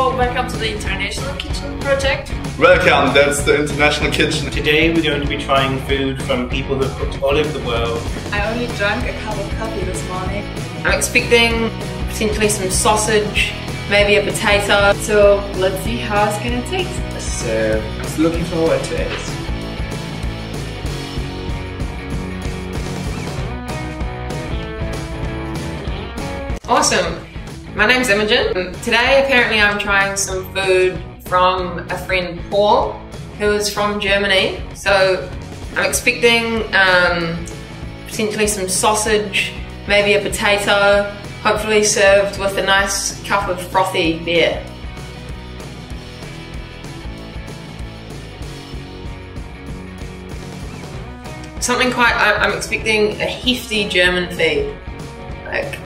So, welcome to the International Kitchen Project. Welcome, that's the International Kitchen. Today we're going to be trying food from people who have cooked all over the world. I only drank a cup of coffee this morning. I'm expecting potentially some sausage, maybe a potato. So let's see how it's gonna taste. So I'm looking forward to it. Awesome. My name's Imogen. Today apparently I'm trying some food from a friend, Paul, who is from Germany. So I'm expecting potentially some sausage, maybe a potato, hopefully served with a nice cup of frothy beer. I'm expecting a hefty German feed.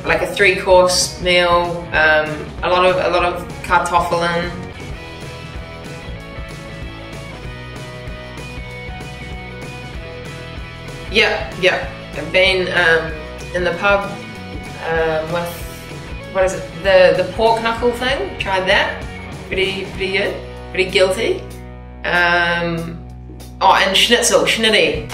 Like a 3-course meal, a lot of Kartoffeln. Yeah. I've been in the pub with, what is it? The pork knuckle thing. Tried that. Pretty good. Pretty guilty. Oh, and schnitzel, schnitty.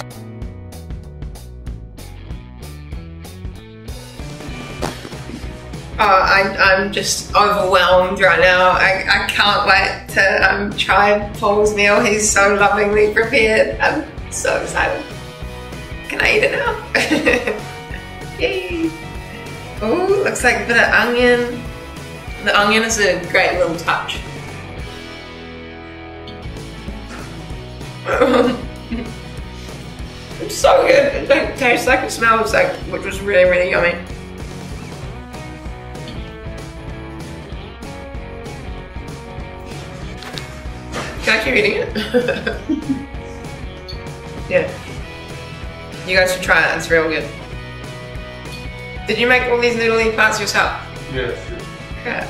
Oh, I'm just overwhelmed right now. I can't wait to try Paul's meal. He's so lovingly prepared. I'm so excited. Can I eat it now? Yay! Oh, looks like a bit of onion. The onion is a great little touch. It's so good. It don't taste like it smells like, which was really, really yummy. Can I keep eating it? Yeah. You guys should try it, it's real good. Did you make all these noodly parts yourself? Yes. Okay.